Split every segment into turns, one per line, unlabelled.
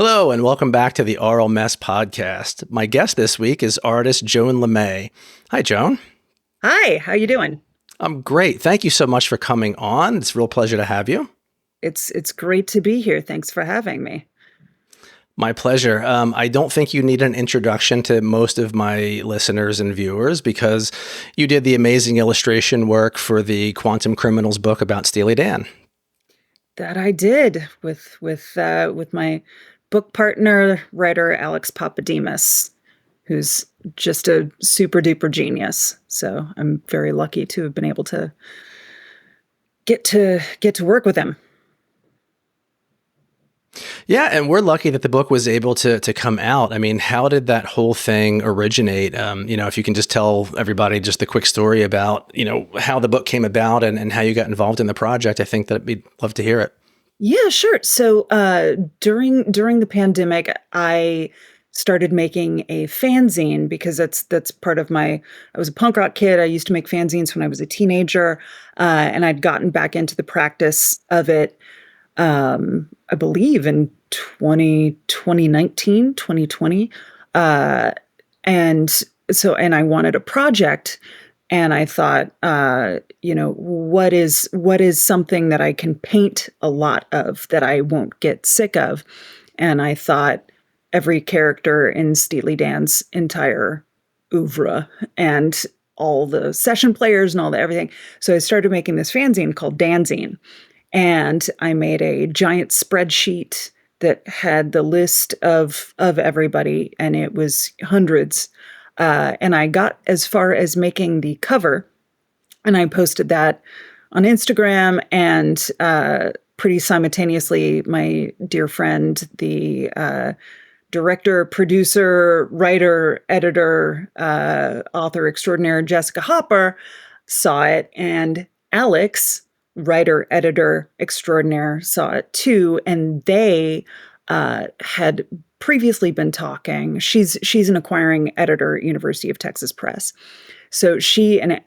Hello, and welcome back to the Aural Mess podcast. My guest this week is artist Joan LeMay. Hi, Joan.
Hi, how you doing?
I'm great. Thank you so much for coming on. It's a real pleasure to have you.
It's great to be here. Thanks for having me.
My pleasure. I don't think you need an introduction to most of my listeners and viewers because you did the amazing illustration work for the Quantum Criminals book about Steely Dan.
That I did with my book partner, writer Alex Papademos, who's just a super duper genius. So I'm very lucky to have been able to get to work with him.
Yeah, and we're lucky that the book was able to come out. I mean, how did that whole thing originate? If you can just tell everybody just the quick story about, how the book came about and how you got involved in the project, I think that we'd love to hear it.
Yeah, sure. So during the pandemic, I started making a fanzine because that's part of I was a punk rock kid. I used to make fanzines when I was a teenager, and I'd gotten back into the practice of it. I believe in 2019, 2020. And I wanted a project, and I thought, what is something that I can paint a lot of that I won't get sick of? And I thought every character in Steely Dan's entire oeuvre and all the session players and all the everything. So I started making this fanzine called Danzine. And I made a giant spreadsheet that had the list of everybody, and it was hundreds. And I got as far as making the cover, and I posted that on Instagram. And pretty simultaneously, my dear friend, the director, producer, writer, editor, author extraordinaire, Jessica Hopper, saw it, and Alex, writer, editor extraordinaire, saw it too, and they had previously been talking. She's an acquiring editor at University of Texas Press. So she asked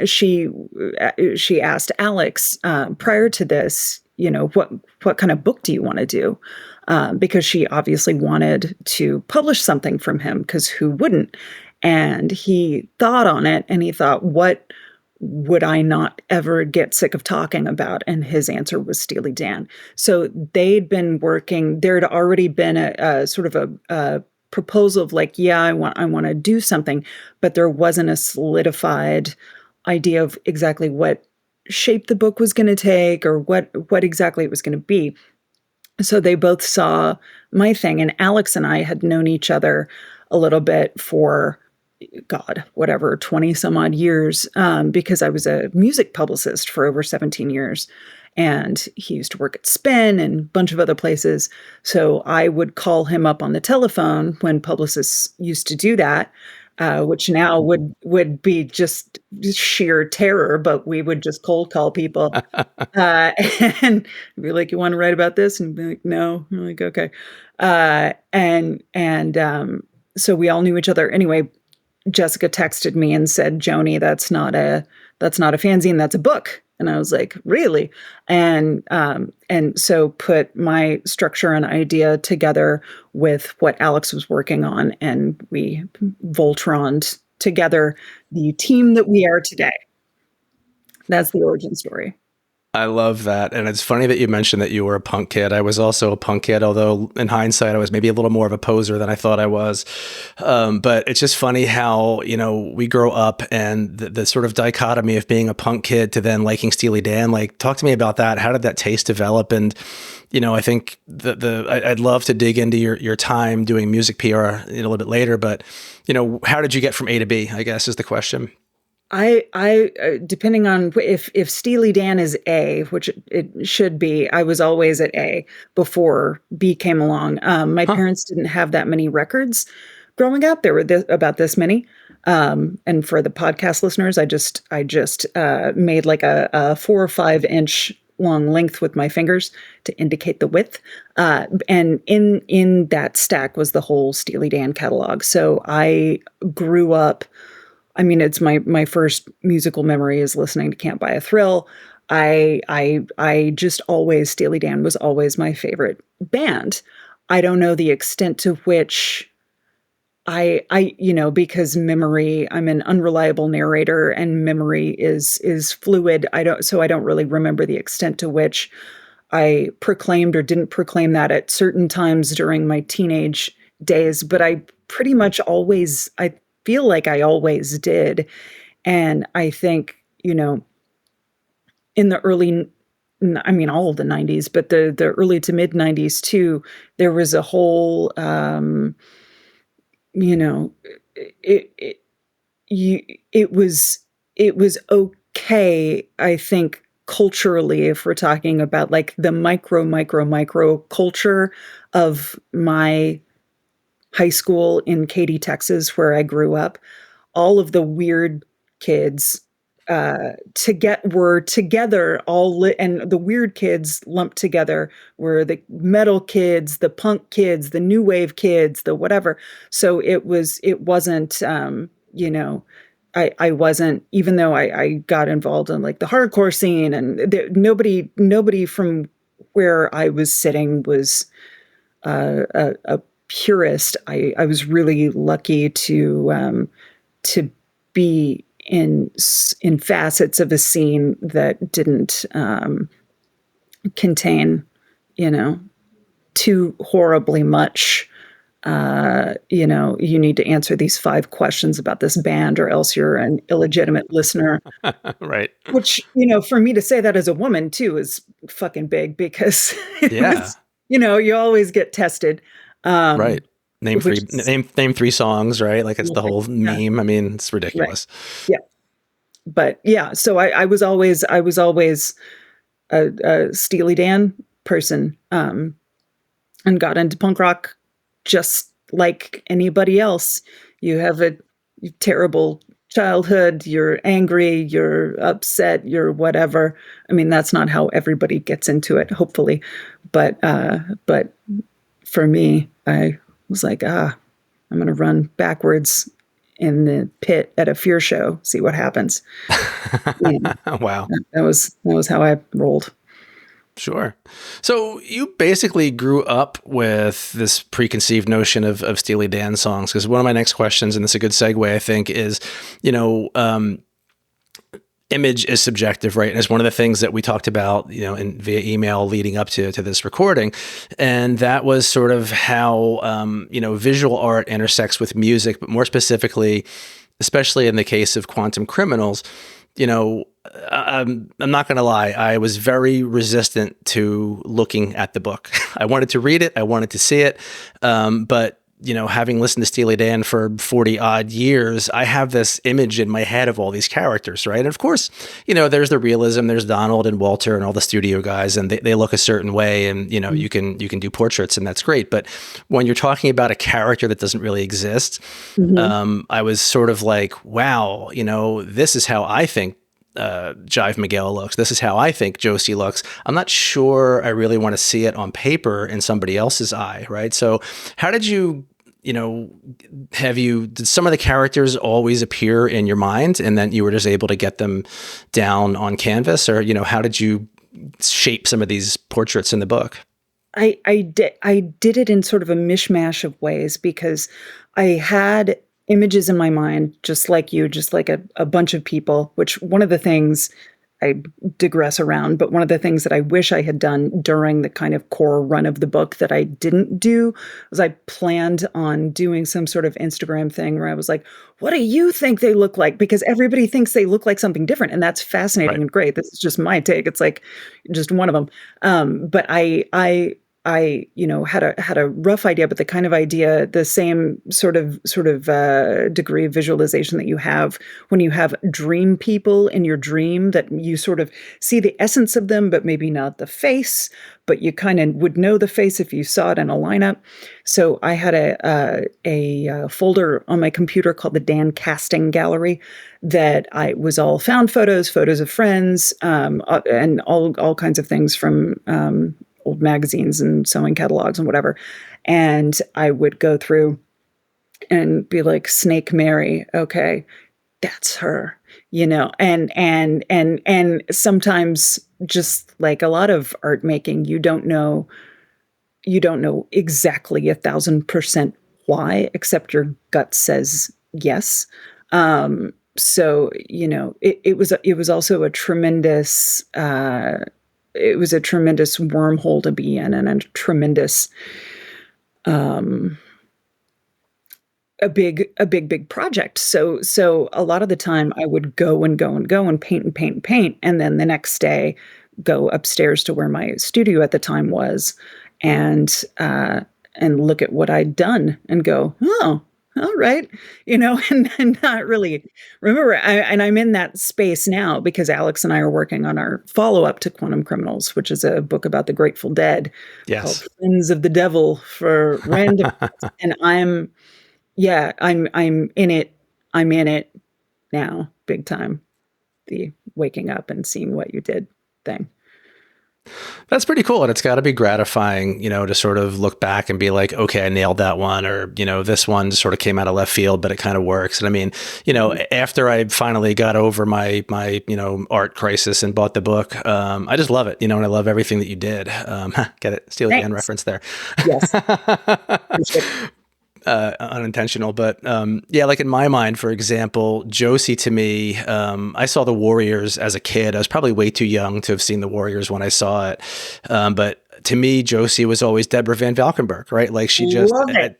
Alex prior to this, what kind of book do you want to do? Because she obviously wanted to publish something from him, because who wouldn't? And he thought on it, and he thought, what would I not ever get sick of talking about? And his answer was Steely Dan. So they'd been working. There had already been a sort of a proposal of like, yeah, I want to do something, but there wasn't a solidified idea of exactly what shape the book was going to take or what exactly it was going to be. So they both saw my thing, and Alex and I had known each other a little bit for, God, whatever, 20 some odd years, because I was a music publicist for over 17 years. And he used to work at Spin and a bunch of other places. So I would call him up on the telephone when publicists used to do that, which now would be just sheer terror, but we would just cold call people. And be like, you want to write about this? And be like, no. I'm like, okay. So we all knew each other. Anyway, Jessica texted me and said, Joni, that's not a fanzine, that's a book. And I was like, really? And so put my structure and idea together with what Alex was working on, and we Voltroned together the team that we are today. That's the origin story.
I love that. And it's funny that you mentioned that you were a punk kid. I was also a punk kid, although in hindsight, I was maybe a little more of a poser than I thought I was. But it's just funny how, we grow up and the sort of dichotomy of being a punk kid to then liking Steely Dan. Like, talk to me about that. How did that taste develop? And, I think I'd love to dig into your time doing music PR a little bit later. But, how did you get from A to B, I guess, is the question.
I depending on if Steely Dan is A, which it should be, I was always at A before B came along. My parents didn't have that many records growing up. There were about this many. And for the podcast listeners, I just made like a 4 or 5 inch long length with my fingers to indicate the width. And in that stack was the whole Steely Dan catalog. So I grew up. I mean, it's my first musical memory is listening to Can't Buy a Thrill. I just always, Steely Dan was always my favorite band. I don't know the extent to which because memory, I'm an unreliable narrator and memory is fluid. I don't really remember the extent to which I proclaimed or didn't proclaim that at certain times during my teenage days, but I pretty much always, I feel like I always did. And I think, in the early, I mean, all of the 90s, but the early to mid 90s too, there was a whole, you know, it, it, you, it was okay, I think, culturally, if we're talking about like the micro culture of my high school in Katy, Texas, where I grew up, all of the weird kids were together and the weird kids lumped together were the metal kids, the punk kids, the new wave kids, the whatever. So it wasn't I wasn't, even though I got involved in like the hardcore scene, and nobody from where I was sitting was a purist. I was really lucky to be in facets of a scene that didn't contain, you know, too horribly much. You need to answer these 5 questions about this band, or else you're an illegitimate listener.
Right.
Which, for me to say that as a woman too is fucking big, because it
Yeah.
was, you always get tested.
Right. Name
Which
three
is
name 3 songs, right? Like it's the whole
yeah,
meme. I mean, it's
right.
ridiculous.
Yeah. But yeah, so I was always a Steely Dan person, and got into punk rock just like anybody else. You have a terrible childhood, you're angry, you're upset, you're whatever. I mean, that's not how everybody gets into it, hopefully. But for me, I was like, I'm going to run backwards in the pit at a Fear show, see what happens. And
Wow.
that was how I rolled.
Sure. So you basically grew up with this preconceived notion of Steely Dan songs. Because one of my next questions, and it's a good segue, I think, is, you know, image is subjective, right? And it's one of the things that we talked about, via email leading up to this recording. And that was sort of how, visual art intersects with music, but more specifically, especially in the case of Quantum Criminals, I'm not going to lie. I was very resistant to looking at the book. I wanted to read it. I wanted to see it. But having listened to Steely Dan for 40 odd years, I have this image in my head of all these characters, right? And of course, there's the realism, there's Donald and Walter and all the studio guys, and they look a certain way, and you can do portraits, and that's great. But when you're talking about a character that doesn't really exist, I was sort of like, wow, this is how I think Jive Miguel looks. This is how I think Josie looks. I'm not sure I really want to see it on paper in somebody else's eye, right? So how did you, did some of the characters always appear in your mind and then you were just able to get them down on canvas? Or, how did you shape some of these portraits in the book?
I did it in sort of a mishmash of ways, because I had images in my mind, just like you, just like a bunch of people, which one of the things I digress around, but one of the things that I wish I had done during the kind of core run of the book that I didn't do was I planned on doing some sort of Instagram thing where I was like, what do you think they look like? Because everybody thinks they look like something different. And that's fascinating
Right.
and great. This is just my take. It's like just one of them. But I had a rough idea, but the kind of idea, the same sort of degree of visualization that you have when you have dream people in your dream, that you sort of see the essence of them, but maybe not the face, but you kind of would know the face if you saw it in a lineup. So I had a folder on my computer called the Dan Casting Gallery that I was all found photos of friends, and all kinds of things from old magazines and sewing catalogs and whatever. And I would go through and be like, Snake Mary, okay, that's her, and sometimes, just like a lot of art making, you don't know you don't know exactly 1,000% why, except your gut says yes. So it was also it was a tremendous wormhole to be in, and a tremendous um, big project. So a lot of the time I would go and go and go and paint and paint and paint, and then the next day go upstairs to where my studio at the time was, and look at what I'd done and go, oh, all right, and not really remember. And I'm in that space now because Alex and I are working on our follow up to Quantum Criminals, which is a book about the Grateful Dead called
Yes.
Friends of the Devil for Random. And I'm in it. I'm in it now, big time. The waking up and seeing what you did thing.
That's pretty cool. And it's got to be gratifying, to sort of look back and be like, okay, I nailed that one. Or, this one sort of came out of left field, but it kind of works. And I mean, after I finally got over my art crisis and bought the book, I just love it, and I love everything that you did. Get it? Steely Dan reference there.
Yes.
Unintentional, but yeah, like in my mind, for example, Josie to me, I saw the Warriors as a kid. I was probably way too young to have seen the Warriors when I saw it, but to me, Josie was always Deborah Van Valkenburg, right? Like she just
Love it.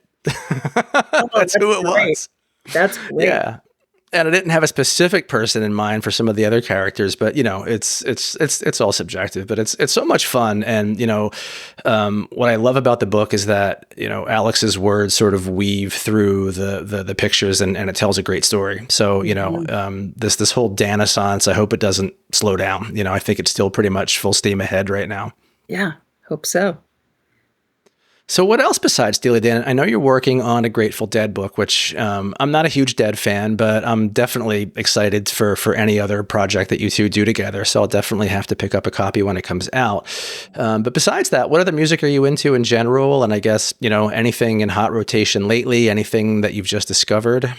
that's who it
great.
was.
That's great.
Yeah. And I didn't have a specific person in mind for some of the other characters, but it's all subjective. But it's so much fun, and what I love about the book is that Alex's words sort of weave through the pictures, and it tells a great story. So this whole Danaissance, I hope it doesn't slow down. I think it's still pretty much full steam ahead right now.
Yeah, hope so.
So what else besides Steely Dan? I know you're working on a Grateful Dead book, which I'm not a huge Dead fan, but I'm definitely excited for any other project that you two do together. So I'll definitely have to pick up a copy when it comes out. But besides that, what other music are you into in general? And I guess, anything in hot rotation lately, anything that you've just discovered?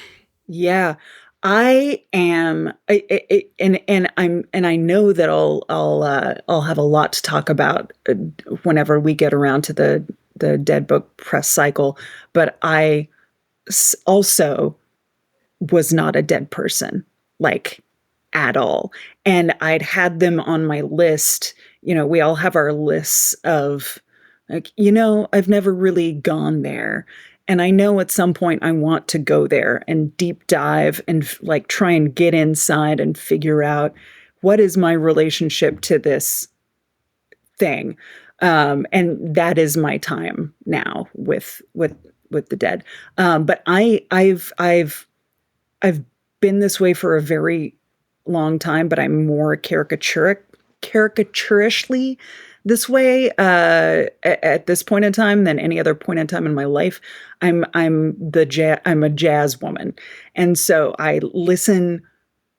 Yeah, I am, and I know that I'll have a lot to talk about whenever we get around to the Dead Book press cycle. But I also was not a Dead person, like at all, and I'd had them on my list. We all have our lists of like, I've never really gone there. And I know at some point I want to go there and deep dive and like try and get inside and figure out what is my relationship to this thing. And that is my time now with the Dead. But I've been this way for a very long time, but I'm more caricaturishly this way at this point in time than any other point in time in my life. I'm a jazz woman, and so I listen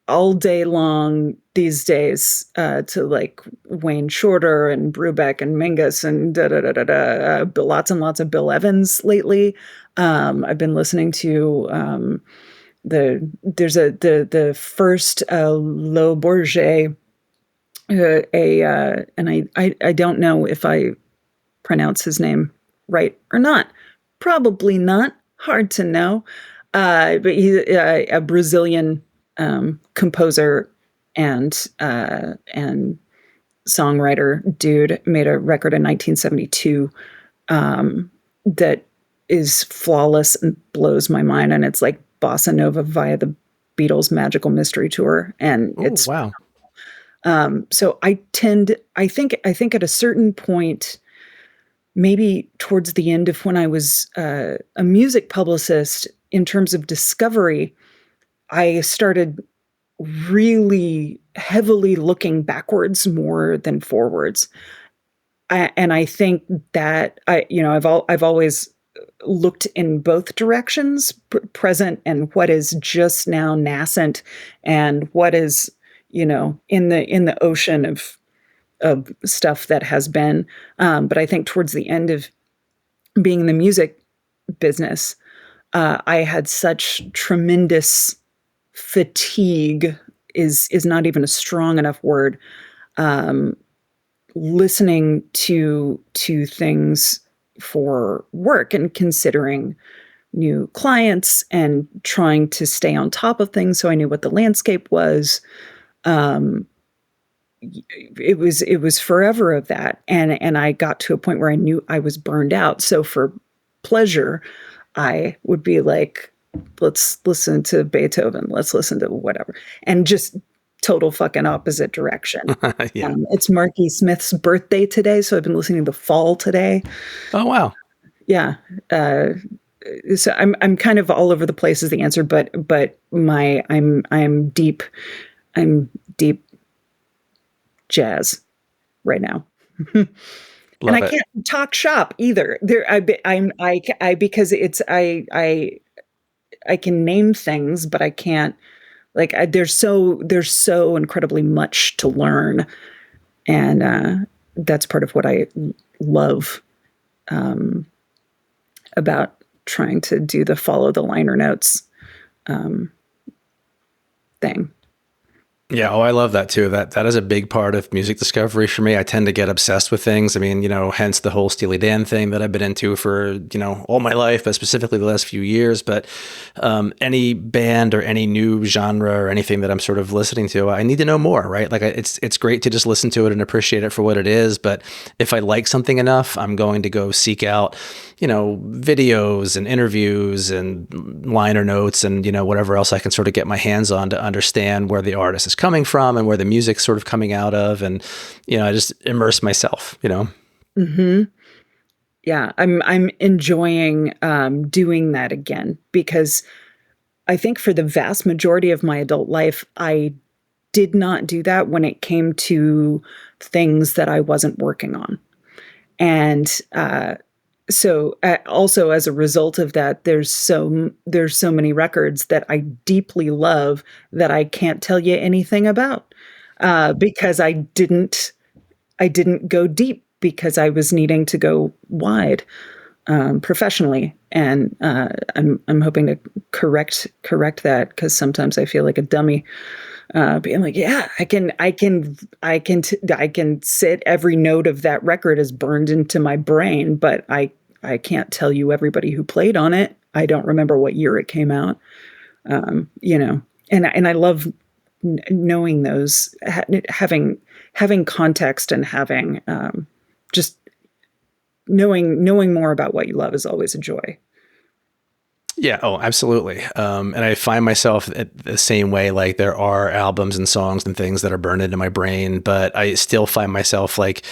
all day long these days to like Wayne Shorter and Brubeck and Mingus and lots and lots of Bill Evans lately. I've been listening to the first Lo Bourget, and I don't know if I pronounce his name right or not. Probably not. Hard to know. But he's a Brazilian composer and songwriter dude. Made a record in 1972 that is flawless and blows my mind. And it's like bossa nova via the Beatles' Magical Mystery Tour, and it's
wow.
So I think at a certain point, maybe towards the end of when I was a music publicist, in terms of discovery, I started really heavily looking backwards more than forwards. And I think that I've always looked in both directions, present and what is just now nascent, and what is in the ocean of stuff that has been. But I think towards the end of being in the music business, I had such tremendous fatigue is not even a strong enough word. Listening to things, for work and considering new clients and trying to stay on top of things. So I knew what the landscape was. Um, it was forever of that. And I got to a point where I knew I was burned out. So for pleasure, I would be like, let's listen to Beethoven, let's listen to whatever. And just total fucking opposite direction.
Yeah.
It's Marky Smith's birthday today, so I've been listening to Fall today.
Oh, wow.
Yeah. So I'm kind of all over the place is the answer, but I'm deep jazz right now. And
Love
I
it.
can't talk shop either. I because it's I can name things, but I can't like there's so incredibly much to learn, and that's part of what I love about trying to do the follow the liner notes thing.
Yeah, oh, I love that too. That is a big part of music discovery for me. I tend to get obsessed with things. I mean, hence the whole Steely Dan thing that I've been into for, all my life, but specifically the last few years. But any band or any new genre or anything that I'm sort of listening to, I need to know more, right? Like it's great to just listen to it and appreciate it for what it is. But if I like something enough, I'm going to go seek out, videos and interviews and liner notes and, whatever else I can sort of get my hands on to understand where the artist is coming from and where the music's sort of coming out of. And, I just immerse myself,
Mm-hmm. Yeah, I'm enjoying doing that again because I think for the vast majority of my adult life, I did not do that when it came to things that I wasn't working on. And also as a result of that, there's so many records that I deeply love that I can't tell you anything about because I didn't go deep because I was needing to go wide professionally, and I'm hoping to correct that because sometimes I feel like a dummy. Being like, yeah, I can sit every note of that record is burned into my brain, but I can't tell you everybody who played on it. I don't remember what year it came out. And I love knowing those, having context and having just knowing more about what you love is always a joy.
Yeah. Oh, absolutely. And I find myself the same way. Like there are albums and songs and things that are burned into my brain, but I still find myself like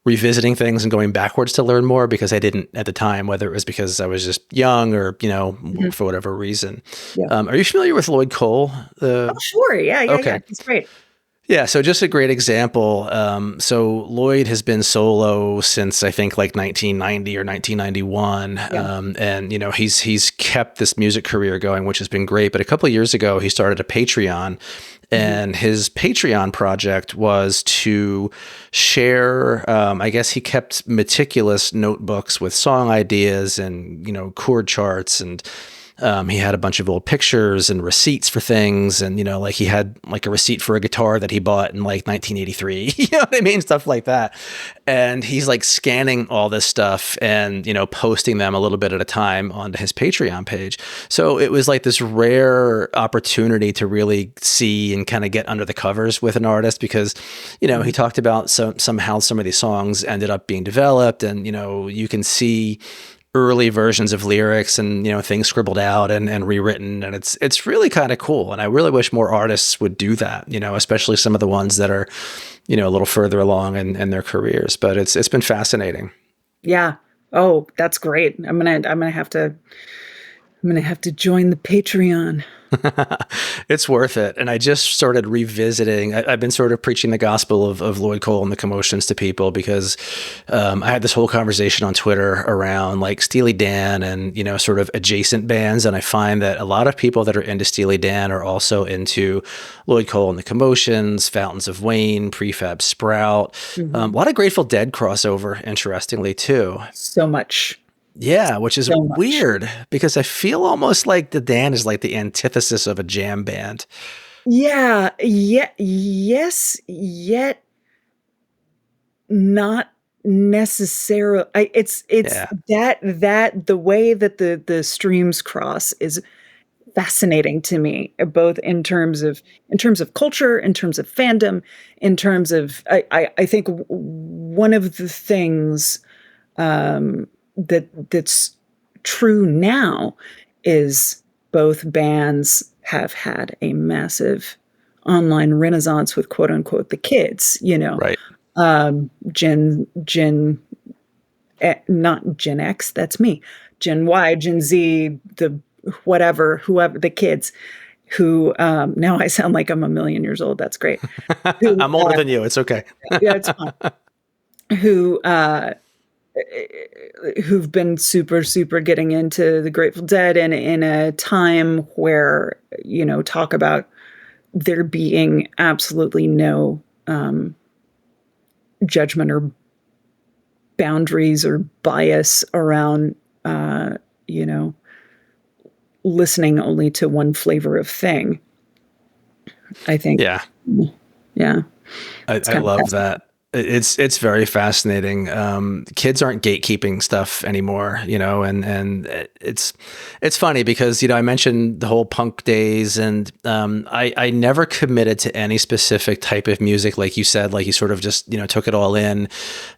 revisiting things and going backwards to learn more because I didn't at the time, whether it was because I was just young or,
Mm-hmm.
for whatever reason.
Yeah.
Are you familiar with Lloyd Cole?
Oh, sure. Yeah.
Okay.
It's great.
Yeah, so just a great example. So Lloyd has been solo since I think like 1990 or 1991,
Yeah.
and he's kept this music career going, which has been great. But a couple of years ago, he started a Patreon, and his Patreon project was to share. I guess he kept meticulous notebooks with song ideas and chord charts and. He had a bunch of old pictures and receipts for things. And, like he had like a receipt for a guitar that he bought in like 1983, you know what I mean? Stuff like that. And he's like scanning all this stuff and, posting them a little bit at a time onto his Patreon page. So it was like this rare opportunity to really see and kind of get under the covers with an artist because, he talked about somehow some of these songs ended up being developed and, you can see early versions of lyrics and things scribbled out and rewritten, and it's really kind of cool. And I really wish more artists would do that, especially some of the ones that are a little further along in their careers. But it's been fascinating.
Yeah. Oh, that's great. I'm gonna have to join the Patreon.
It's worth it. And I just started revisiting. I've been sort of preaching the gospel of Lloyd Cole and the Commotions to people because I had this whole conversation on Twitter around like Steely Dan and, sort of adjacent bands. And I find that a lot of people that are into Steely Dan are also into Lloyd Cole and the Commotions, Fountains of Wayne, Prefab Sprout, a lot of Grateful Dead crossover, interestingly, too.
So much.
Yeah, which is
So much.
weird because I feel almost like the Dan is like the antithesis of a jam band.
Yeah. Yes. Yet not necessarily, it's
Yeah.
that the way that the streams cross is fascinating to me, both in terms of culture, in terms of fandom, in terms of I think one of the things that's true now is both bands have had a massive online renaissance with quote unquote the kids,
Right.
Gen not Gen X, that's me, Gen Y, Gen Z, the whoever the kids who now I sound like I'm a million years old. That's great. Who
I'm older than you. It's okay.
Yeah, it's fine. Who who've been super getting into the Grateful Dead, and in a time where talk about there being absolutely no judgment or boundaries or bias around you know listening only to one flavor of thing. I think,
Yeah.
yeah, it's
I
kind of
love
fascinating.
that. It's very fascinating. Kids aren't gatekeeping stuff anymore, and it's funny because I mentioned the whole punk days, and I never committed to any specific type of music, like you said, like you sort of just took it all in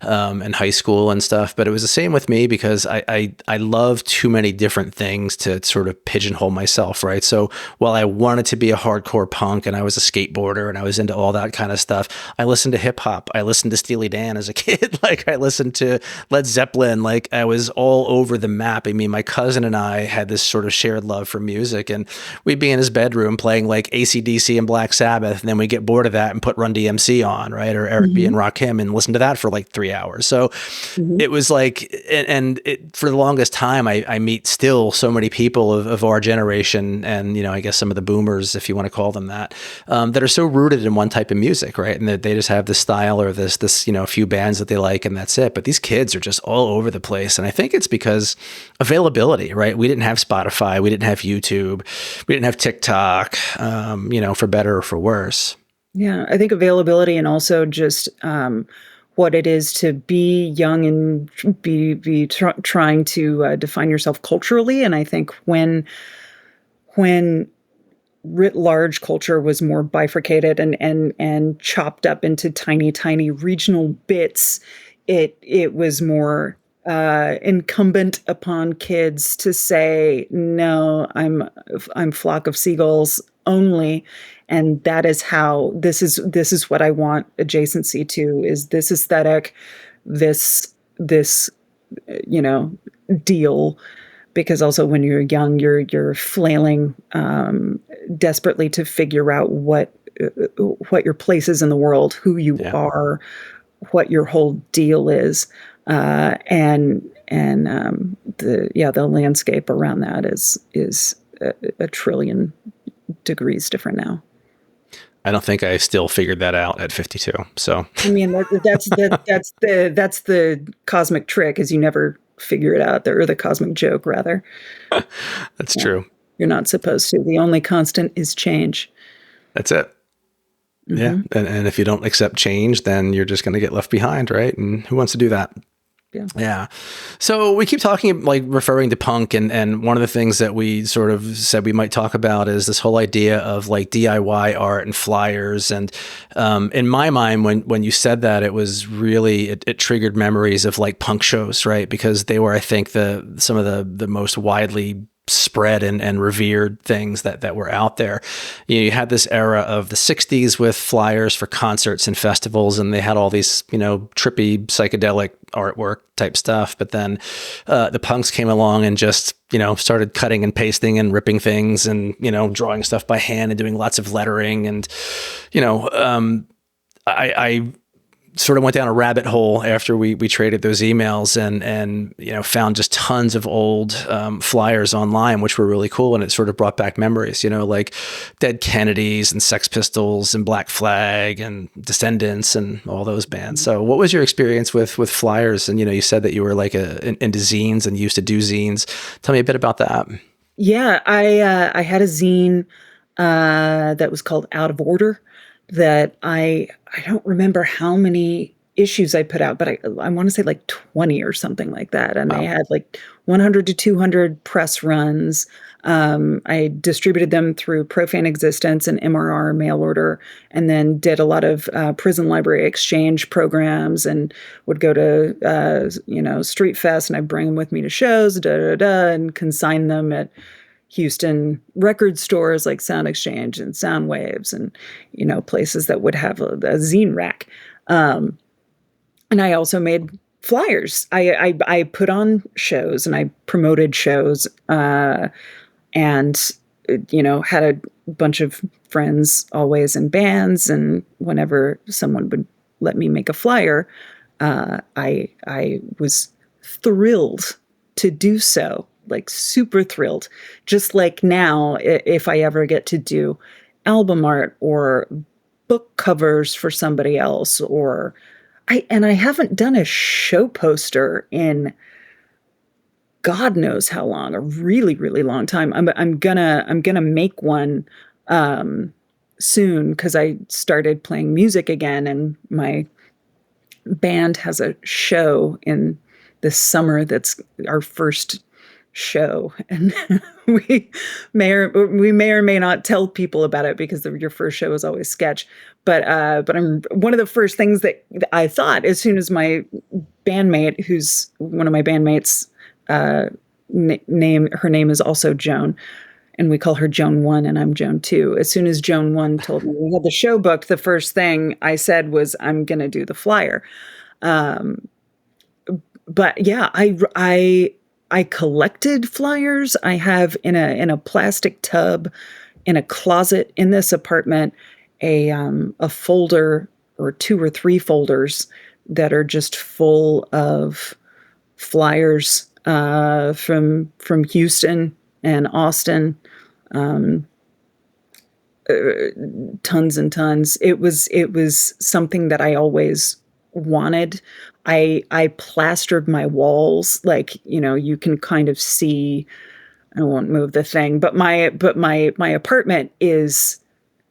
high school and stuff. But it was the same with me because I love too many different things to sort of pigeonhole myself, right? So while I wanted to be a hardcore punk and I was a skateboarder and I was into all that kind of stuff, I listened to hip hop. I listened to Steely Dan as a kid. Like I listened to Led Zeppelin. Like I was all over the map. I mean, my cousin and I had this sort of shared love for music, and we'd be in his bedroom playing like AC/DC and Black Sabbath, and then we get bored of that and put Run DMC on, right? Or Eric B.
Hmm.
and Rakim, and listen to that for like 3 hours. So
Hmm.
it was like, and for the longest time, I meet still so many people of our generation, and I guess some of the boomers, if you want to call them that are so rooted in one type of music, right? And that they just have this style or this few bands that they like, and that's it. But these kids are just all over the place, and I think it's because availability, right? We didn't have Spotify, we didn't have YouTube, we didn't have TikTok, for better or for worse.
Yeah, I think availability, and also just what it is to be young and trying to define yourself culturally. And I think when writ large culture was more bifurcated and chopped up into tiny regional bits, it was more incumbent upon kids to say, no, I'm flock of seagulls only, and that is how this is what I want adjacency to, is this aesthetic, this you know deal. Because also when you're young, you're flailing desperately to figure out what your place is in the world, who you
Yeah.
are, what your whole deal is, and the landscape around that is a trillion degrees different now.
I don't think I still figured that out at 52. So
I mean, that's the cosmic trick, is you never figure it out, or the cosmic joke rather.
that's
Yeah,
true.
you're not supposed to. The only constant is change.
That's it. Yeah.
Hmm.
And if you don't accept change, then you're just going to get left behind, right? And who wants to do that?
Yeah.
Yeah. So we keep talking, like referring to punk, and one of the things that we sort of said we might talk about is this whole idea of like DIY art and flyers. And in my mind, when you said that, it was really, it triggered memories of like punk shows, right? Because they were, I think, some of the most widely spread and revered things that were out there. You had this era of the 60s with flyers for concerts and festivals, and they had all these, trippy psychedelic artwork type stuff. But then the punks came along and just, started cutting and pasting and ripping things and, drawing stuff by hand and doing lots of lettering. And, I sort of went down a rabbit hole after we traded those emails, and found just tons of old flyers online, which were really cool, and it sort of brought back memories, like Dead Kennedys and Sex Pistols and Black Flag and Descendants and all those bands. So what was your experience with flyers? And you said that you were like into zines and used to do zines. Tell me a bit about that.
Yeah, I had a zine that was called Out of Order, that I don't remember how many issues I put out, but I want to say like 20 or something like that. And they
Wow.
had like 100 to 200 press runs. I distributed them through Profane Existence and MRR mail order, and then did a lot of prison library exchange programs, and would go to, Street Fest, and I'd bring them with me to shows, and consign them at Houston record stores like Sound Exchange and Sound Waves, and, places that would have a zine rack. And I also made flyers. I put on shows and I promoted shows, and had a bunch of friends always in bands. And whenever someone would let me make a flyer, I was thrilled to do so, like super thrilled. Just like now, if I ever get to do album art or book covers for somebody else, or I haven't done a show poster in God knows how long, a really, really long time. I'm gonna make one soon, because I started playing music again, and my band has a show in this summer that's our first show, and we may or may not tell people about it, because your first show is always sketch. But I'm one of the first things that I thought, as soon as my bandmate, who's one of my bandmates, uh, her name is also Joan, and we call her Joan 1 and I'm Joan 2. As soon as Joan 1 told me we had the show booked, the first thing I said was, I'm going to do the flyer. Um, but yeah, I collected flyers. I have in a plastic tub in a closet in this apartment a folder, or two or three folders, that are just full of flyers from Houston and Austin. Um, Tons and tons. It was something that I always wanted. I plastered my walls, like, you can kind of see. I won't move the thing, but my apartment is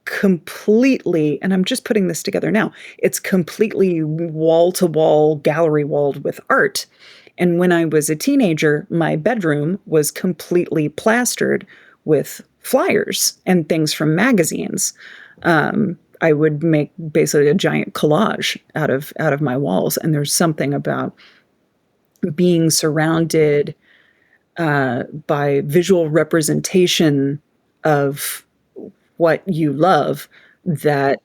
completely, and I'm just putting this together now. It's completely wall to wall, gallery walled with art. And when I was a teenager, my bedroom was completely plastered with flyers and things from magazines. I would make basically a giant collage out of my walls. And there's something about being surrounded by visual representation of what you love that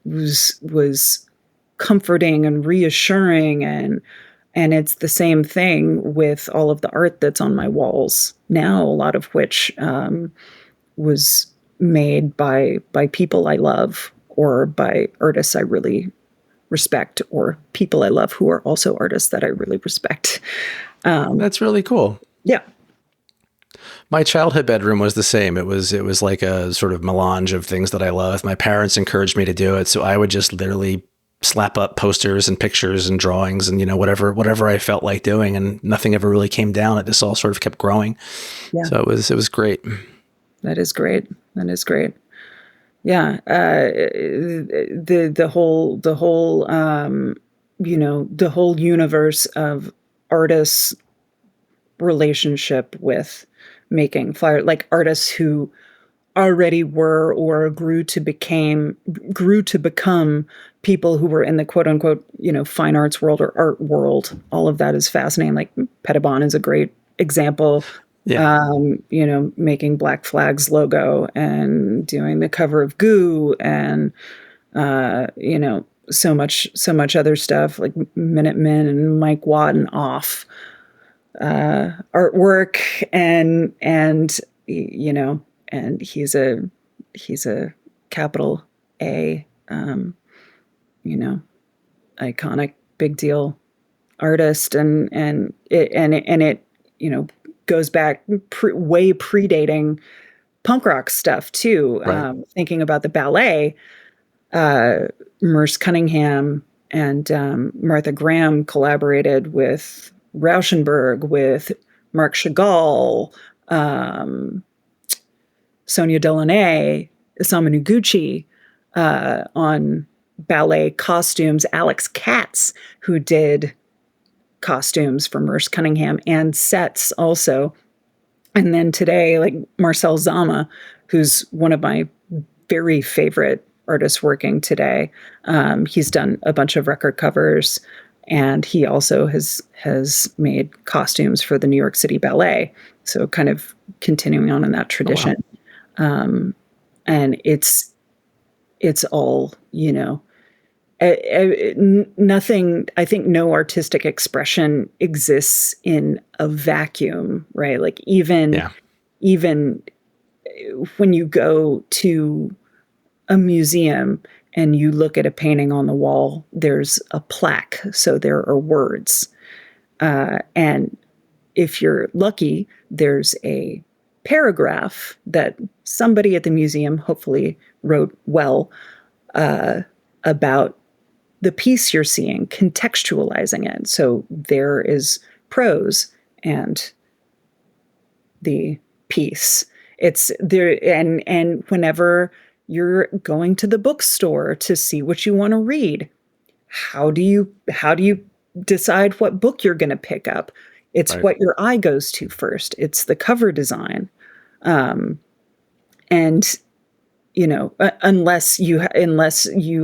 was comforting and reassuring. And it's the same thing with all of the art that's on my walls now, a lot of which was made by people I love, or by artists I really respect, or people I love who are also artists that I really respect.
That's really cool.
Yeah.
My childhood bedroom was the same. It was like a sort of melange of things that I loved. My parents encouraged me to do it, so I would just literally slap up posters and pictures and drawings, and whatever I felt like doing, and nothing ever really came down. It just all sort of kept growing.
Yeah.
So it was great.
That is great. That is great. Yeah. The whole universe of artists' relationship with making flyer, like artists who already were or grew to become people who were in the quote unquote, fine arts world or art world. All of that is fascinating. Like Pettibon is a great example.
Yeah.
Making Black Flag's logo and doing the cover of Goo, and so much other stuff like Minutemen and Mike Watt and Off artwork, and he's a capital A, iconic, big deal artist, and it goes back way predating punk rock stuff too.
Right.
Thinking about the ballet, Merce Cunningham and Martha Graham collaborated with Rauschenberg, with Marc Chagall, Sonia Delaunay, Isamu Noguchi, on ballet costumes, Alex Katz, who did costumes for Merce Cunningham and sets also. And then today, like Marcel Zama, who's one of my very favorite artists working today. He's done a bunch of record covers, and he also has made costumes for the New York City Ballet. So kind of continuing on in that tradition. Oh, wow. And it's all, you know, nothing, I think no artistic expression exists in a vacuum, right? Like even when you go to a museum and you look at a painting on the wall, there's a plaque. So there are words. And if you're lucky, there's a paragraph that somebody at the museum hopefully wrote well about the piece you're seeing, contextualizing it. So there is prose and the piece. It's there, and whenever you're going to the bookstore to see what you want to read, how do you decide what book you're going to pick up? It's right. What your eye goes to first. It's the cover design, and you know, unless you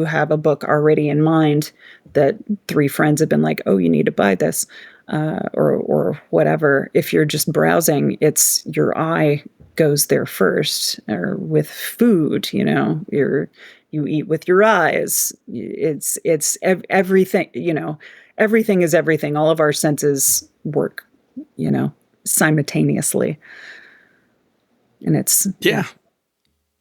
have a book already in mind that 3 friends have been like, oh, you need to buy this, or whatever. If you're just browsing, it's your eye goes there first. Or with food, you know, you eat with your eyes. It's everything. You know, everything is everything. All of our senses work, you know, simultaneously, and it's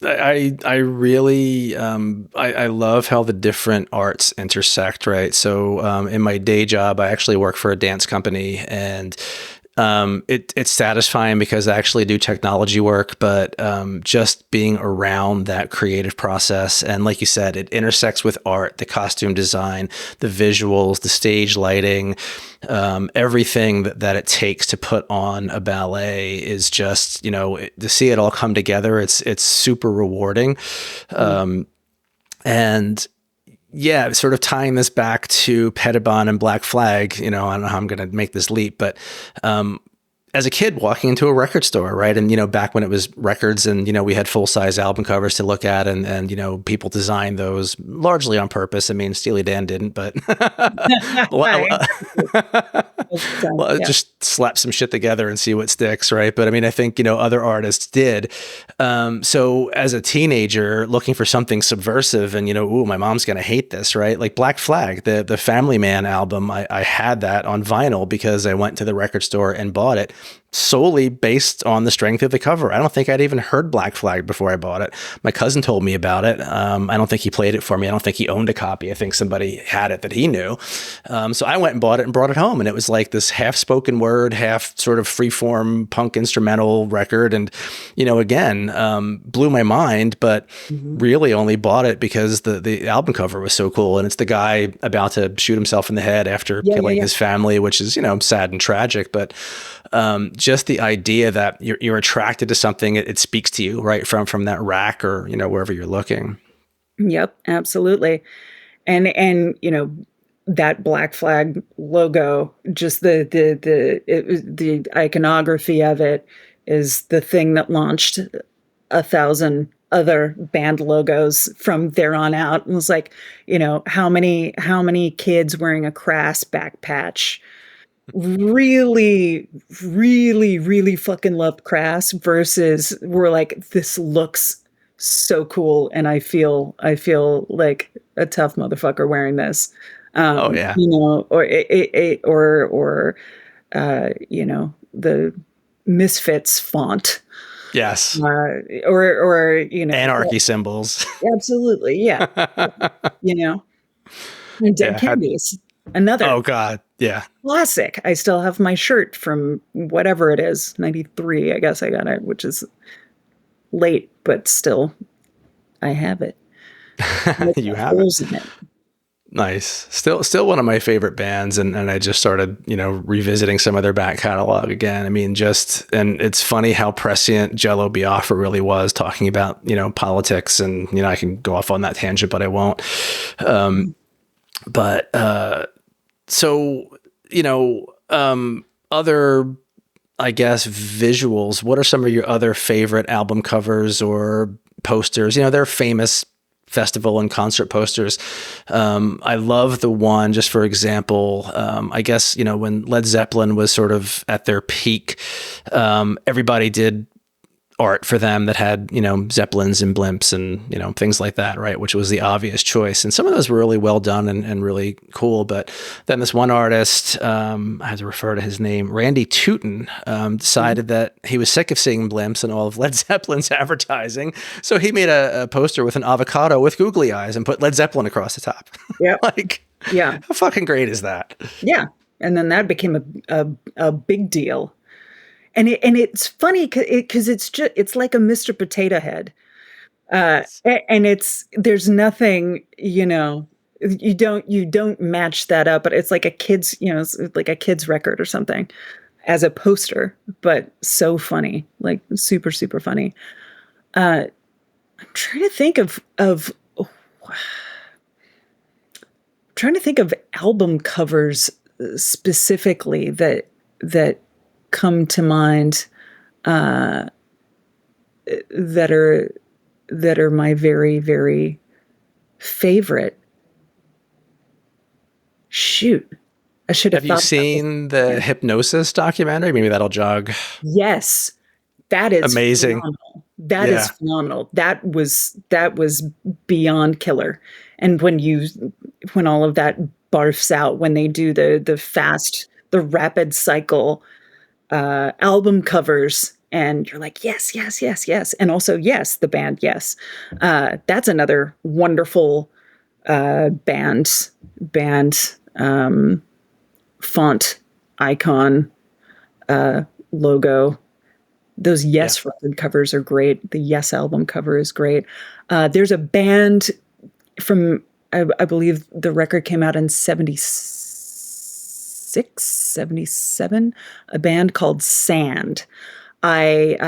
I really I love how the different arts intersect, right? So in my day job, I actually work for a dance company, and it's satisfying because I actually do technology work, but just being around that creative process, and like you said, it intersects with art, the costume design, the visuals, the stage lighting, everything that it takes to put on a ballet is just, you know, to see it all come together. It's super rewarding, and yeah, sort of tying this back to Pettibon and Black Flag, you know, I don't know how I'm going to make this leap, but as a kid walking into a record store, right? And, you know, back when it was records and, you know, we had full-size album covers to look at, and you know, people designed those largely on purpose. I mean, Steely Dan didn't, but well, just slap some shit together and see what sticks, right? But I mean, I think, you know, other artists did. So as a teenager looking for something subversive and, you know, ooh, my mom's going to hate this, right? Like Black Flag, the Family Man album, I had that on vinyl because I went to the record store and bought it solely based on the strength of the cover. I don't think I'd even heard Black Flag before I bought it. My cousin told me about it. I don't think he played it for me. I don't think he owned a copy. I think somebody had it that he knew. So I went and bought it and brought it home. And it was like this half spoken word, half sort of freeform punk instrumental record. And, you know, again, blew my mind, but really only bought it because the album cover was so cool. And it's the guy about to shoot himself in the head after killing his family, which is, you know, sad and tragic, but just the idea that you're attracted to something, it speaks to you, right? From that rack or, you know, wherever you're looking.
Yep, absolutely. And, you know, that Black Flag logo, just the iconography of it is the thing that launched 1,000 other band logos from there on out. It was like, you know, how many kids wearing a Crass back patch really, really, really fucking loved Crass versus we're like, this looks so cool, and I feel like a tough motherfucker wearing this.
Oh yeah,
you know, or you know, the Misfits font.
Yes.
Or you know,
anarchy symbols.
Absolutely, yeah. You know, and Dead Kennedys. Another.
Oh God, yeah.
Classic. I still have my shirt from whatever it is, 93, I guess I got it, which is late, but still, I have it.
You have it. Nice. Still one of my favorite bands. And I just started, you know, revisiting some of their back catalog again. I mean, and it's funny how prescient Jello Biafra really was, talking about, you know, politics, and, you know, I can go off on that tangent, but I won't. But so, other, I guess, visuals, what are some of your other favorite album covers or posters? They're famous festival and concert posters. I love the one, just for example, I guess, when Led Zeppelin was sort of at their peak, everybody did art for them that had, Zeppelins and blimps and, things like that, right? Which was the obvious choice. And some of those were really well done and really cool. But then this one artist, I have to refer to his name, Randy Tootin, decided that he was sick of seeing blimps and all of Led Zeppelin's advertising. So he made a poster with an avocado with googly eyes and put Led Zeppelin across the top.
Yeah.
How fucking great is that?
Yeah. And then that became a big deal. And it's funny because it's like a Mr. Potato Head, and there's nothing, you don't match that up, but it's like a kid's, it's like a kid's record or something as a poster, but so funny, like super, super funny. I'm trying to think of album covers specifically that come to mind, that are my very, very favorite. Shoot, I should have.
Have you seen the Hipgnosis documentary? Maybe that'll jog.
Yes, that is
amazing.
Phenomenal. That is phenomenal. That was beyond killer. And when all of that barfs out, when they do the rapid cycle album covers, and you're like, yes, yes, yes, yes. And also, yes, the band, yes. That's another wonderful band font, icon, logo. Those Yes record covers are great. The Yes album cover is great. There's a band from, I believe the record came out in 77, a band called Sand. It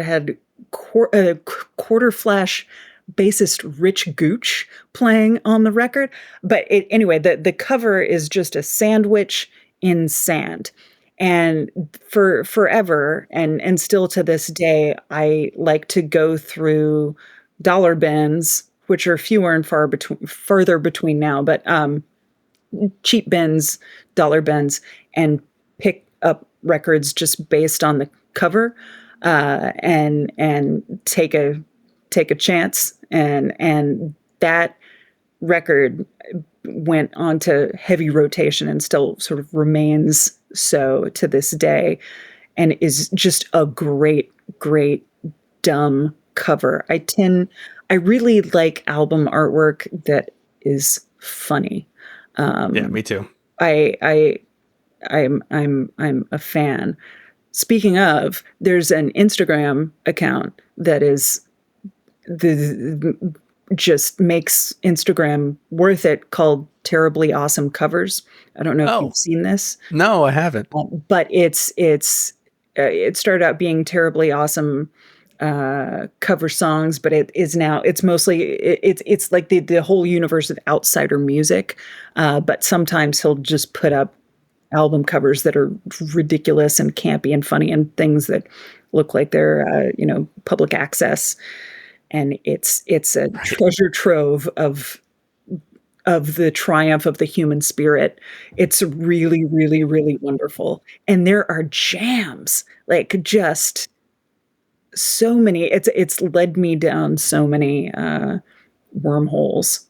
had quarter flash bassist Rich Gooch playing on the record. But anyway, the cover is just a sandwich in sand. And for forever, and still to this day, I like to go through dollar bins, which are fewer and further between now, but cheap bins, dollar bins, and pick up records just based on the cover, and take a chance, and that record went on to heavy rotation and still sort of remains so to this day, and is just a great, great dumb cover. I really like album artwork that is funny.
Yeah, me too.
I'm a fan. Speaking of, there's an Instagram account that is just makes Instagram worth it, called Terribly Awesome Covers. I don't know if you've seen this.
No, I haven't.
But it started out being Terribly Awesome cover songs, but it's mostly it's like the whole universe of outsider music. But sometimes he'll just put up album covers that are ridiculous and campy and funny and things that look like they're public access. And it's a treasure trove of the triumph of the human spirit. It's really, really, really wonderful. And there are jams, like just so many. It's led me down so many wormholes.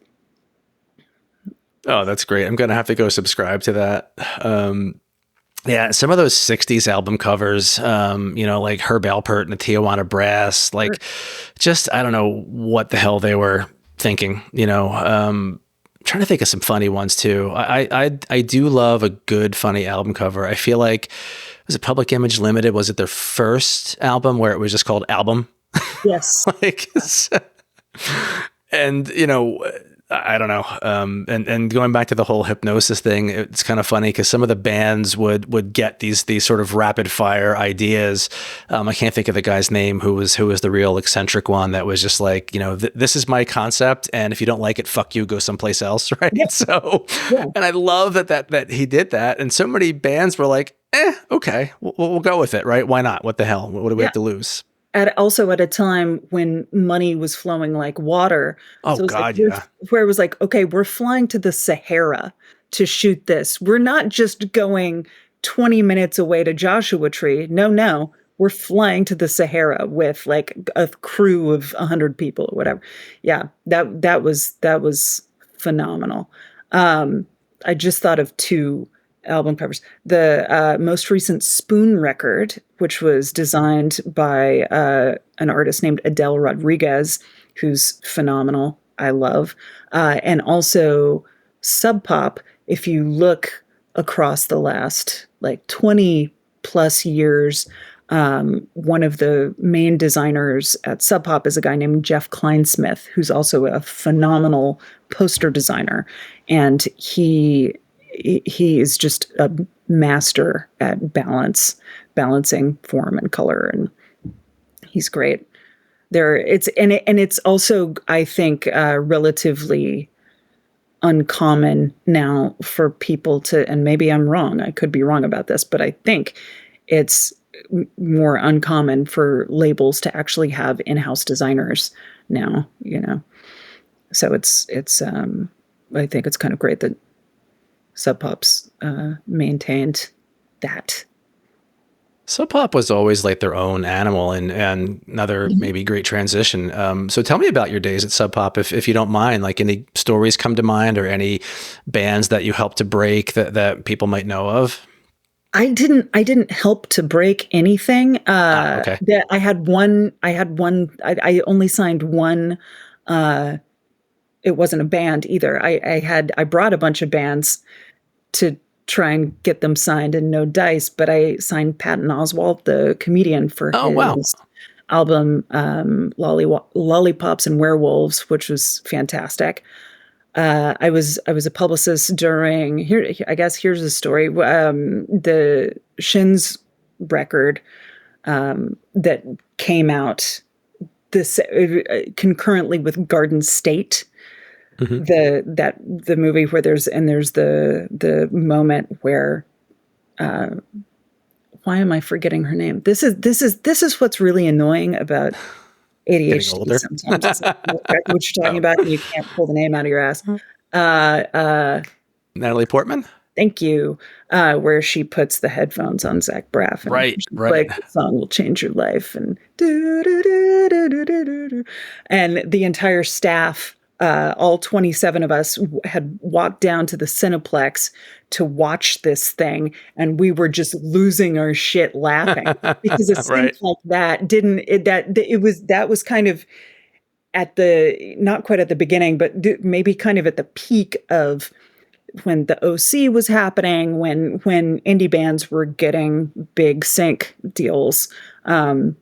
Oh, that's great. I'm going to have to go subscribe to that. Yeah, some of those 60s album covers, like Herb Alpert and the Tijuana Brass, like just, I don't know what the hell they were thinking, trying to think of some funny ones too. I do love a good, funny album cover. I feel like, was it Public Image Limited? Was it their first album where it was just called Album?
Yes.
And, I don't know. And going back to the whole hypnosis thing, it's kind of funny because some of the bands would get these sort of rapid fire ideas. I can't think of the guy's name who was the real eccentric one that was just like, this is my concept, and if you don't like it, fuck you, go someplace else, right?
Yeah.
So,
Yeah.
and I love that he did that, and so many bands were like, okay, we'll go with it, right? Why not? What the hell? What do we have to lose?
Also at a time when money was flowing like water.
Oh
So it was like,
God, yeah.
where it was like, okay, we're flying to the Sahara to shoot this. We're not just going 20 minutes away to Joshua Tree. No, we're flying to the Sahara with like a crew of 100 people or whatever. Yeah, that was phenomenal. I just thought of two album covers. The most recent Spoon record, which was designed by an artist named Adele Rodriguez, who's phenomenal. I love. And also Sub Pop, if you look across the last like 20 plus years, one of the main designers at Sub Pop is a guy named Jeff Kleinsmith, who's also a phenomenal poster designer. And he is just a master at balancing form and color, and he's great. It's also, I think, relatively uncommon now for people to, and maybe I'm wrong, I could be wrong about this, but I think it's more uncommon for labels to actually have in-house designers now, So it's I think it's kind of great that Sub Pop's maintained that.
Sub Pop was always like their own animal, and another maybe great transition. So tell me about your days at Sub Pop, if you don't mind. Like, any stories come to mind, or any bands that you helped to break that people might know of?
I didn't help to break anything.
Okay.
That I had one. I only signed one. It wasn't a band either. I brought a bunch of bands to try and get them signed, and no dice, but I signed Patton Oswalt, the comedian, for
Oh, wow.
his album Lollipops and Werewolves, which was fantastic. I was a publicist during here. I guess here's the story. The Shins record that came out this concurrently with Garden State.
Mm-hmm.
The movie where there's the moment where why am I forgetting her name? This is what's really annoying about ADHD sometimes. It's like, you know exactly what you're talking about, and you can't pull the name out of your ass.
Natalie Portman?
Thank you. Where she puts the headphones on Zach Braff, and
Right.
like, the song will change your life, and and the entire staff, all 27 of us, had walked down to the Cineplex to watch this thing, and we were just losing our shit laughing because a scene like that that was kind of at the, not quite at the beginning, but maybe kind of at the peak of when the OC was happening, when indie bands were getting big sync deals. And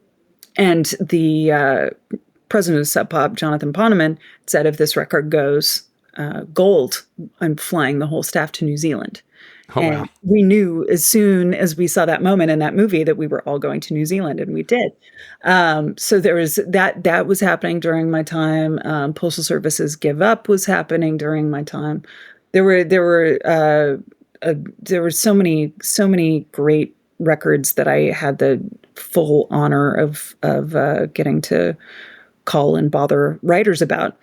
the president of Sub Pop, Jonathan Poneman, said, if this record goes gold, I'm flying the whole staff to New Zealand.
Oh,
and
wow.
we knew as soon as we saw that moment in that movie that we were all going to New Zealand, and we did. So there was that was happening during my time. Postal Service's Give Up was happening during my time. There were so many great records that I had the full honor of getting to call and bother writers about.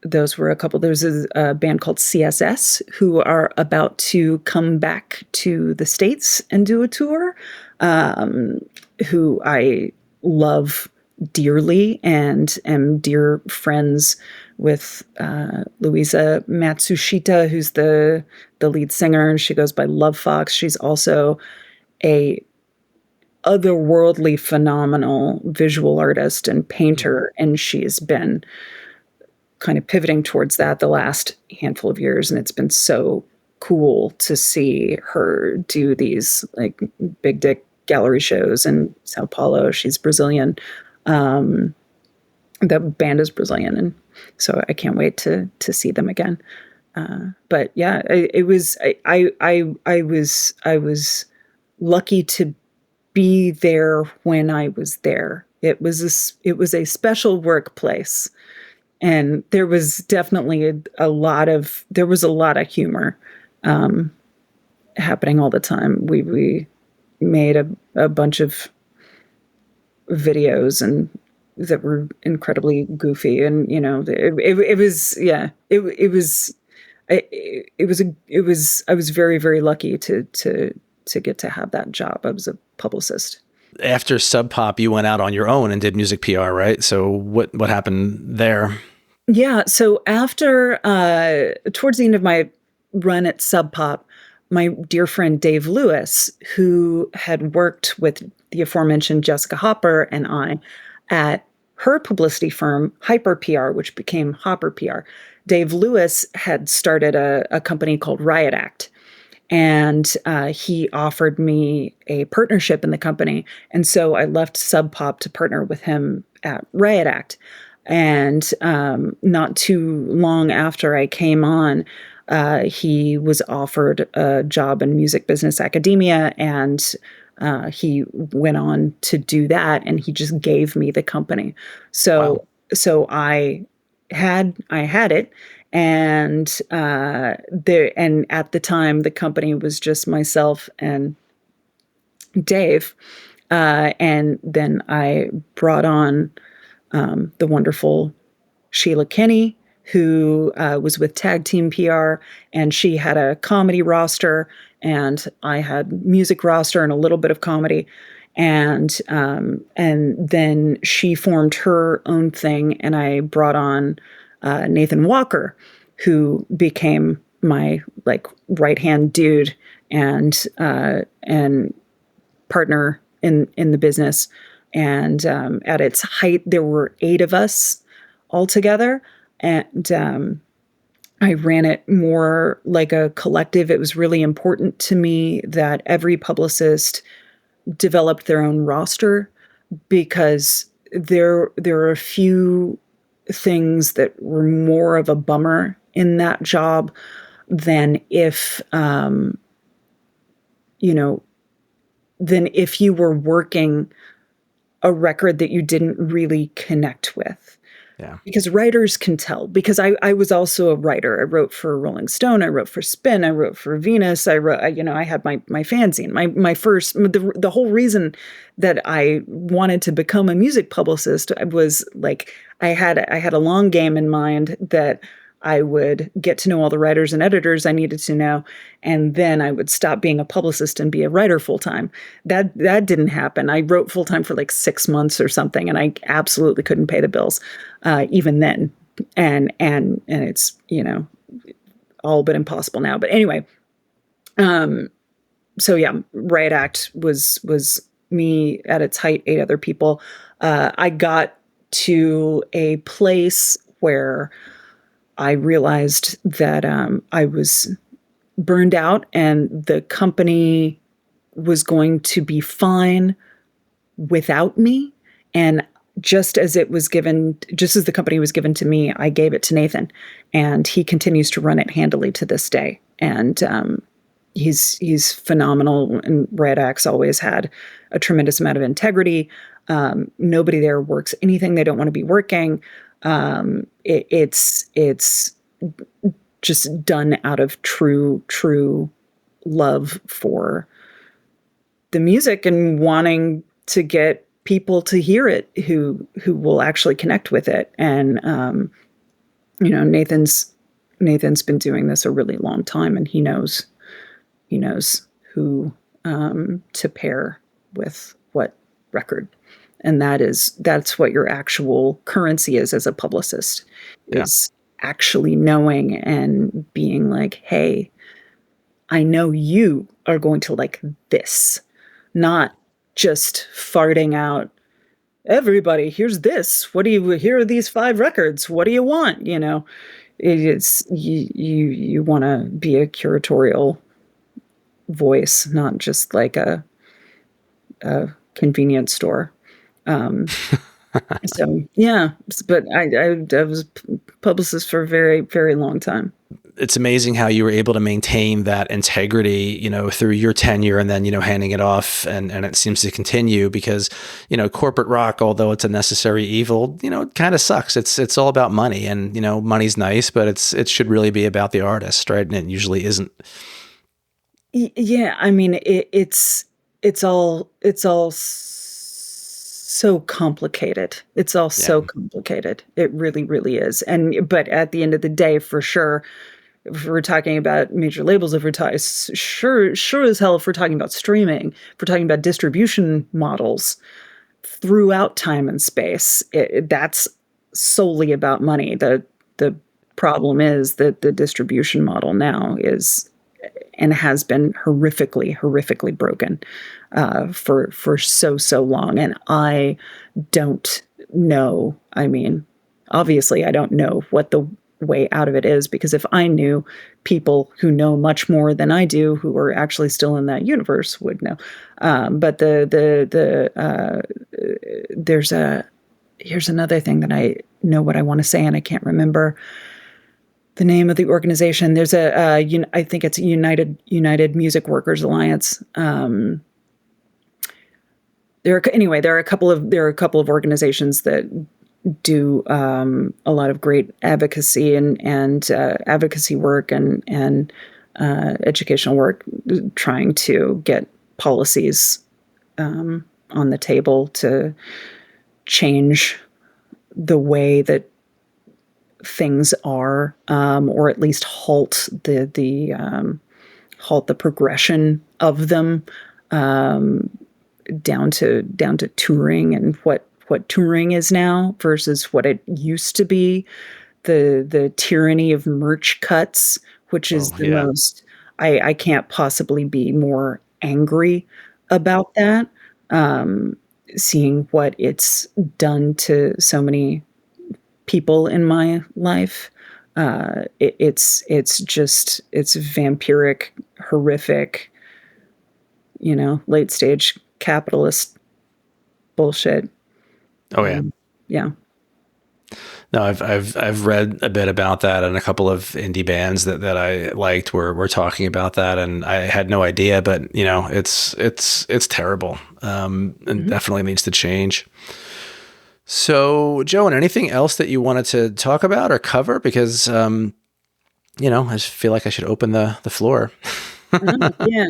Those were a couple. There's a band called CSS who are about to come back to the States and do a tour, who I love dearly and am dear friends with Louisa Matsushita, who's the lead singer, and she goes by Love Fox. She's also a otherworldly phenomenal visual artist and painter, and she's been kind of pivoting towards that the last handful of years, and it's been so cool to see her do these like big dick gallery shows in Sao Paulo. She's Brazilian. The band is Brazilian, and so I can't wait to see them again. But yeah, it was I was lucky to be there when I was there. It was a special workplace, and there was definitely there was a lot of humor um, happening all the time. We made a bunch of videos and that were incredibly goofy, and it was yeah it was it was I was very, very lucky to get to have that job. I was a publicist.
After Sub Pop, you went out on your own and did music PR, right? So what happened there?
Yeah. So after towards the end of my run at Sub Pop, my dear friend Dave Lewis, who had worked with the aforementioned Jessica Hopper and I at her publicity firm, Hyper PR, which became Hopper PR, Dave Lewis had started a company called Riot Act. And he offered me a partnership in the company. And so I left Sub Pop to partner with him at Riot Act. And not too long after I came on, he was offered a job in music business academia, and he went on to do that, and he just gave me the company.
Wow.
So I had it, and and at the time the company was just myself and Dave, and then I brought on the wonderful Sheila Kinney, who was with Tag Team PR, and she had a comedy roster, and I had music roster and a little bit of comedy. And then she formed her own thing, and I brought on Nathan Walker, who became my like right hand dude and partner in the business. And at its height, there were 8 of us altogether, and I ran it more like a collective. It was really important to me that every publicist developed their own roster, because there are a few things that were more of a bummer in that job than if you know than if you were working a record that you didn't really connect with.
Yeah.
Because writers can tell. Because I was also a writer. I wrote for Rolling Stone. I wrote for Spin. I wrote for Venus. I had my fanzine. My first the whole reason that I wanted to become a music publicist was like I had a long game in mind that I would get to know all the writers and editors I needed to know, and then I would stop being a publicist and be a writer full time. That didn't happen. I wrote full time for like 6 months or something, and I absolutely couldn't pay the bills even then. And it's all but impossible now. But anyway, so yeah, Riot Act was me at its height, 8 other people. I got to a place where I realized that I was burned out, and the company was going to be fine without me. And just as the company was given to me, I gave it to Nathan, and he continues to run it handily to this day. And he's phenomenal. And Red Axe always had a tremendous amount of integrity. Nobody there works anything they don't want to be working. It's just done out of true love for the music and wanting to get people to hear it who will actually connect with it. And Nathan's been doing this a really long time, and he knows who to pair with what record. And that's what your actual currency is as a publicist,
Yeah.
is actually knowing and being like, hey, I know you are going to like this, not just farting out, everybody, here's this. Here are these 5 records. What do you want? It's you want to be a curatorial voice, not just like a convenience store. So yeah, but I was publicist for a very, very long time.
It's amazing how you were able to maintain that integrity, through your tenure and then, handing it off, and it seems to continue because, corporate rock, although it's a necessary evil, it kind of sucks. It's all about money, and, money's nice, but it should really be about the artist, right? And it usually isn't.
Yeah, I mean, it's all so complicated. It's all
Yeah.
so complicated. It really, really is. And but at the end of the day, for sure, if we're talking about major labels, if we're talking sure as hell, if we're talking about streaming, if we're talking about distribution models throughout time and space, that's solely about money. The problem is that the distribution model now is and has been horrifically broken for so long. And I don't know. I mean, obviously, I don't know what the way out of it is, because if I knew, people who know much more than I do, who are actually still in that universe, would know. But there's a here's another thing that I know what I want to say and I can't remember the name of the organization. There's I think it's United Music Workers Alliance. There are a couple of organizations that do a lot of great advocacy and advocacy work and educational work, trying to get policies on the table to change the way that things are, or at least halt the progression of them, down to touring and what touring is now versus what it used to be. The tyranny of merch cuts, which is
Oh
the
yeah.
most. I can't possibly be more angry about that. Um, Seeing what it's done to so many people in my life. It's vampiric, horrific, late stage capitalist bullshit.
Oh yeah.
Yeah.
No, I've read a bit about that, and a couple of indie bands that I liked were talking about that, and I had no idea, but it's terrible, and
Mhm.
definitely needs to change. So, Joan, anything else that you wanted to talk about or cover? Because I just feel like I should open the floor.
Yeah.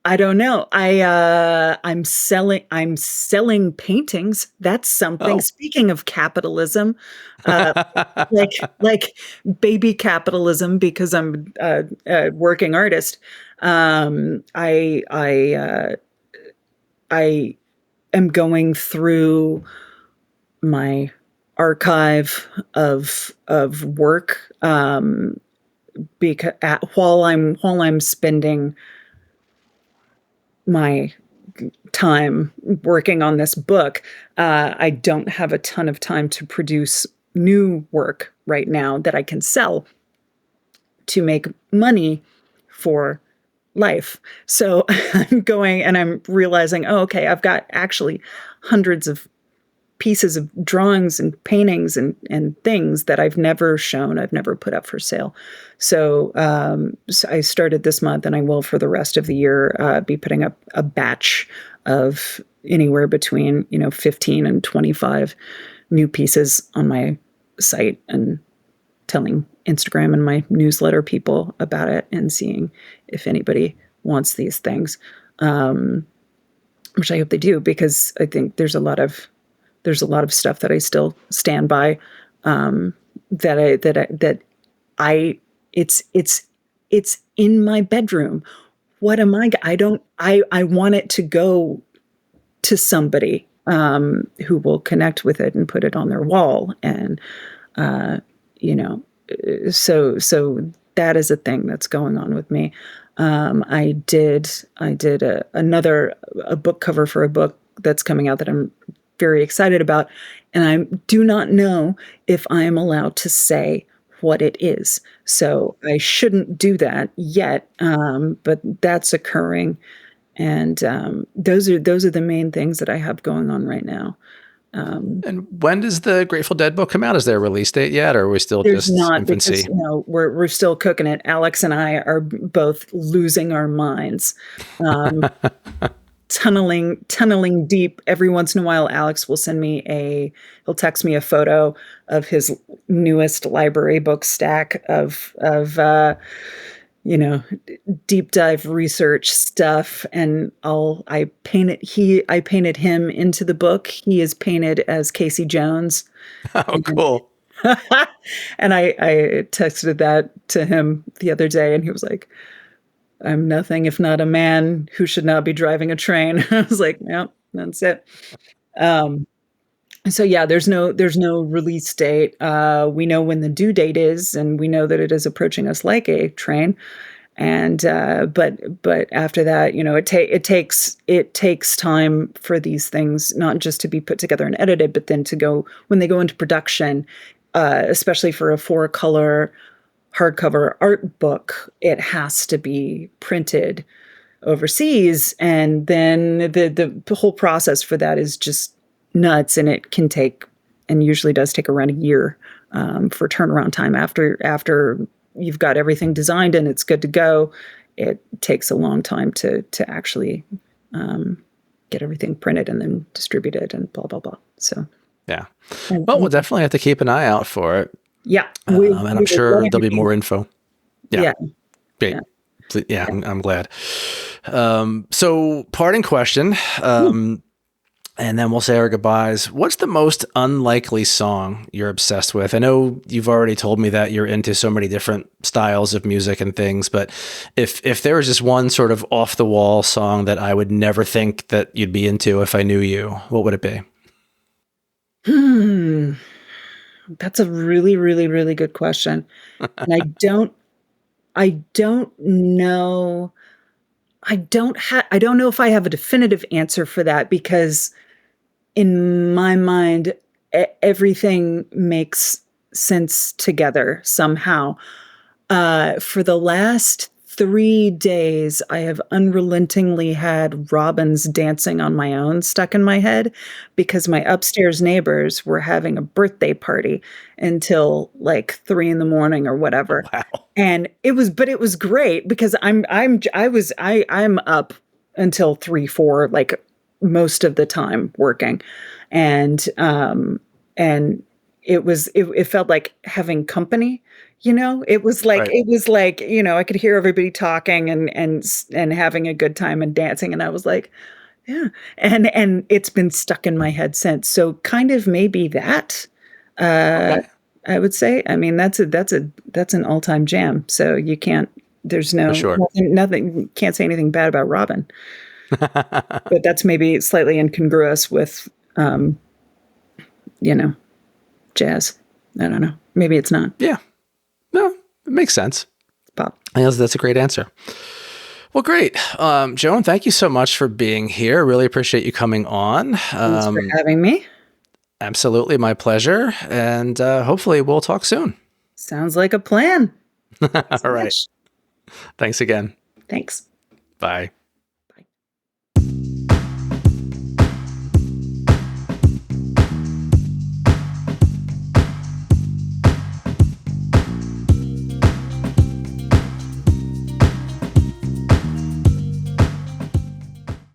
I don't know. I'm selling paintings. That's something.
Oh.
Speaking of capitalism, uh, like baby capitalism, because I'm a working artist. I am going through my archive of work, because while I'm spending my time working on this book, I don't have a ton of time to produce new work right now that I can sell to make money for life. So I'm going and I'm realizing, oh, okay, I've got actually hundreds of pieces of drawings and paintings and things that I've never shown, I've never put up for sale. So I started this month, and I will for the rest of the year be putting up a batch of anywhere between 15 and 25 new pieces on my site, and telling Instagram and my newsletter people about it and seeing if anybody wants these things. Um, which I hope they do, because I think there's a lot of stuff that I still stand by, that I it's in my bedroom. What am I? I don't. I want it to go to somebody who will connect with it and put it on their wall, and uh, you know, so that is a thing that's going on with me. I did a book cover for a book that's coming out that I'm very excited about, and I do not know if I am allowed to say what it is. So I shouldn't do that yet, but that's occurring, and those are the main things that I have going on right now.
And when does the Grateful Dead book come out? Is there a release date yet, or are we still
There's
just
not, because
infancy?
we're still cooking it. Alex and I are both losing our minds, um, tunneling deep. Every once in a while, Alex will send me he'll text me a photo of his newest library book stack of you know, deep dive research stuff, and I painted him into the book. He is painted as Casey Jones.
Oh,
And
cool.
and I texted that to him the other day, and he was like, "I'm nothing if not a man who should not be driving a train." I was like, "Yeah, that's it." Um, so yeah, there's no release date. We know when the due date is, and we know that it is approaching us like a train. And but after that, it takes time for these things not just to be put together and edited, but then to go when they go into production, especially for a 4-color hardcover art book, it has to be printed overseas, and then the whole process for that is just nuts, and it can take, and usually does take, around a year, for turnaround time after you've got everything designed and it's good to go. It takes a long time to actually get everything printed and then distributed and blah blah blah. So
Yeah.
and,
Well, we'll definitely have to keep an eye out for it.
yeah,
And I'm
we would
sure
love
there'll be
everything.
more info. Yeah.
Yeah,
Great.
yeah,
Yeah,
yeah.
I'm glad. So parting question,
Hmm.
and then we'll say our goodbyes. What's the most unlikely song you're obsessed with? I know you've already told me that you're into so many different styles of music and things, but if there was just one sort of off the wall song that I would never think that you'd be into if I knew you, what would it be?
Hmm. That's a really, really, really good question. And I don't know. I don't know if I have a definitive answer for that, because in my mind, everything makes sense together somehow. For the last 3 days, I have unrelentingly had Robin's Dancing on My Own stuck in my head, because my upstairs neighbors were having a birthday party until like 3 in the morning or whatever.
Wow.
And it was great, because I'm up until 3, 4, like most of the time working. And it felt like having company. It was like
Right.
I could hear everybody talking and having a good time and dancing, and I was like, yeah. And it's been stuck in my head since. So kind of maybe that, uh,
Okay.
I would say. I mean, that's an all-time jam. So you can't there's
For
no
sure.
nothing, can't say anything bad about Robin. But that's maybe slightly incongruous with, um, you know, jazz. I don't know. Maybe it's not.
Yeah. No, it makes sense.
It's pop.
I guess that's a great answer. Well, great. Joan, thank you so much for being here. Really appreciate you coming on.
Thanks for having me.
Absolutely my pleasure. And hopefully we'll talk soon.
Sounds like a plan. Thanks so
All right.
much.
Thanks again.
Thanks.
Bye.